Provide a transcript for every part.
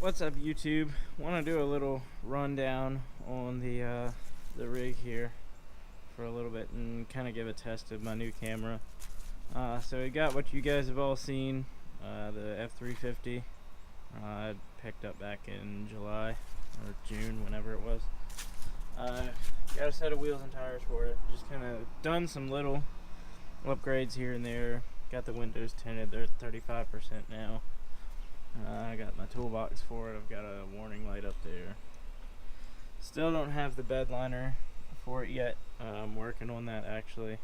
What's up, YouTube? Want to do a little rundown on the rig here for a little bit and kind of give a test of my new camera. So we got what you guys have all seen, the F350. I picked up back in July or June, whenever it was. Got a set of wheels and tires for it. Just kind of done some little upgrades here and there. Got the windows tinted. They're at 35% now. I got my toolbox for it. I've got a warning light up there. Still don't have the bed liner for it yet. I'm working on that, actually.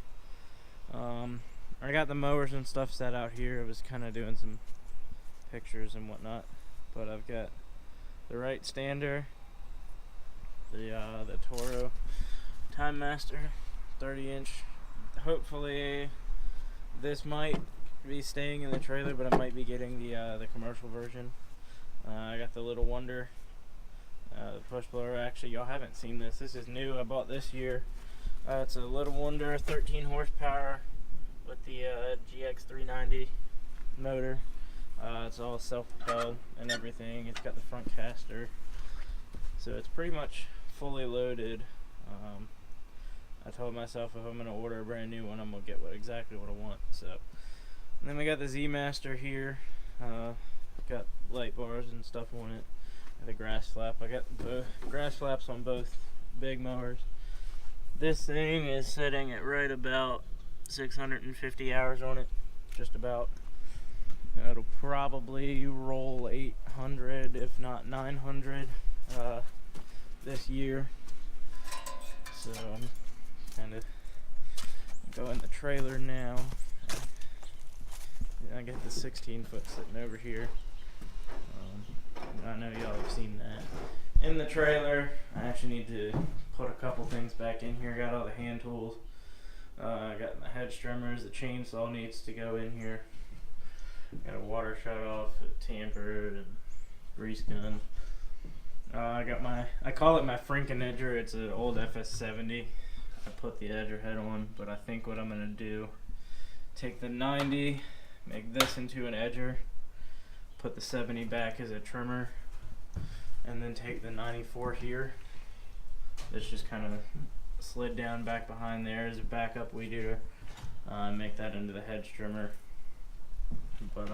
I got the mowers and stuff set out here. I was kind of doing some pictures and whatnot, but I've got the right stander, the Toro Time Master 30-inch. Hopefully this might be staying in the trailer, but I might be getting the commercial version. I got the Little Wonder, the push blower. Actually, y'all haven't seen this. This is new. I bought this year. It's a Little Wonder 13 horsepower with the GX390 motor. It's all self-propelled and everything. It's got the front caster, so it's pretty much fully loaded. I told myself if I'm going to order a brand new one, I'm going to get exactly what I want. So, and then we got the Z Master here. Got light bars and stuff on it. The grass flap. I got the grass flaps on both big mowers. This thing is sitting at right about 650 hours on it, just about. It'll probably roll 800, if not 900, this year. So I'm kind of going the trailer now. I got the 16-foot sitting over here. I know y'all have seen that. In the trailer, I actually need to put a couple things back in here. Got all the hand tools. I got my hedge trimmers. The chainsaw needs to go in here. Got a water shut off, a tamper, and grease gun. I got I call it my Franken edger. It's an old FS70. I put the edger head on, but I think what I'm gonna do, take the 90, make this into an edger, put the 70 back as a trimmer, and then take the 94 here. That's just kind of slid down back behind there as a backup weed eater. Make that into the hedge trimmer. But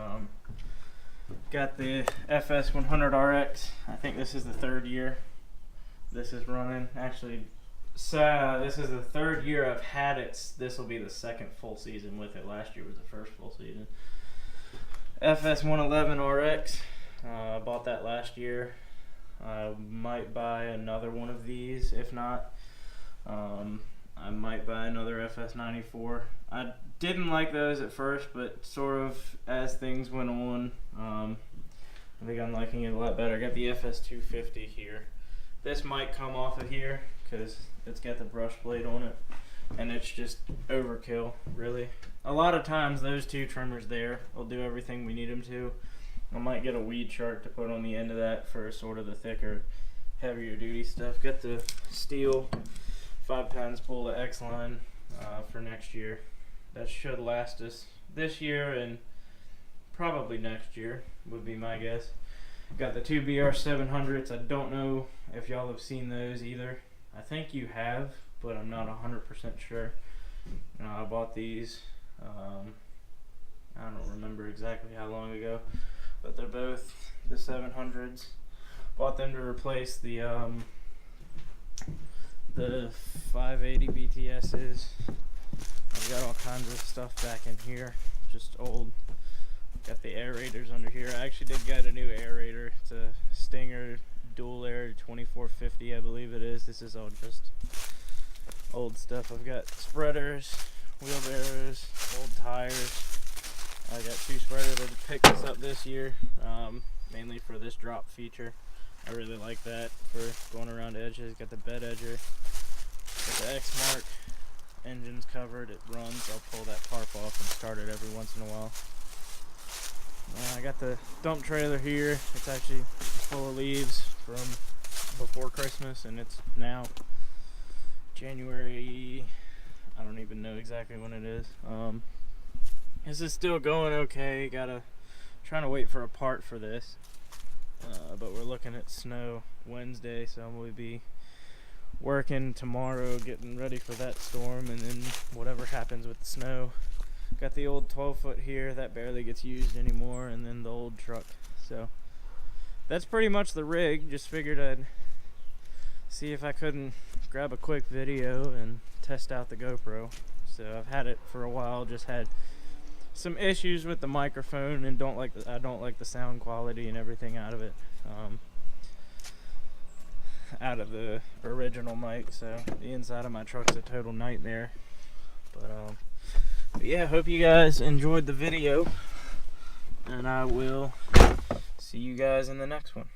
got the FS100RX. I think this is the third year this is running. Actually, this is the third year I've had it. This will be the second full season with it. Last year was the first full season. FS111RX. I bought that last year. I might buy another one of these. If not, I might buy another FS94. I didn't like those at first, but sort of as things went on, I think I'm liking it a lot better. I got the FS250 here. This might come off of here because it's got the brush blade on it, and it's just overkill, really. A lot of times those two trimmers there will do everything we need them to. I might get a weed shark to put on the end of that for sort of the thicker, heavier duty stuff. Got the steel 5-pound spool of X-Line for next year. That should last us this year and probably next year, would be my guess. Got the two BR700s. I don't know if y'all have seen those either. I think you have, but I'm not 100% sure. I bought these, I don't remember exactly how long ago, but they're both the 700s. Bought them to replace the 580 BTSs. I've got all kinds of stuff back in here, just old. Got the aerators under here. I actually did get a new aerator. It's a Stinger dual air 2450, I believe it is. This is all just old stuff. I've got spreaders, wheelbarrows, old tires. I got two spreaders that picked this up this year, mainly for this drop feature. I really like that for going around edges. Got the bed edger, got the X-Mark. Engine's covered, it runs. I'll pull that tarp off and start it every once in a while. I got the dump trailer here. It's actually full of leaves from before Christmas, and it's now January. I don't even know exactly when it is. This is still going okay. Trying to wait for a part for this. but we're looking at snow Wednesday, so we'll be working tomorrow getting ready for that storm, and then whatever happens with the snow. Got the old 12-foot here that barely gets used anymore, and then the old truck. So that's pretty much the rig. Just figured I'd see if I couldn't grab a quick video and test out the GoPro. So I've had it for a while, just had some issues with the microphone, and I don't like the sound quality and everything out of it, out of the original mic. So the inside of my truck's a total nightmare. But yeah, hope you guys enjoyed the video, and I will see you guys in the next one.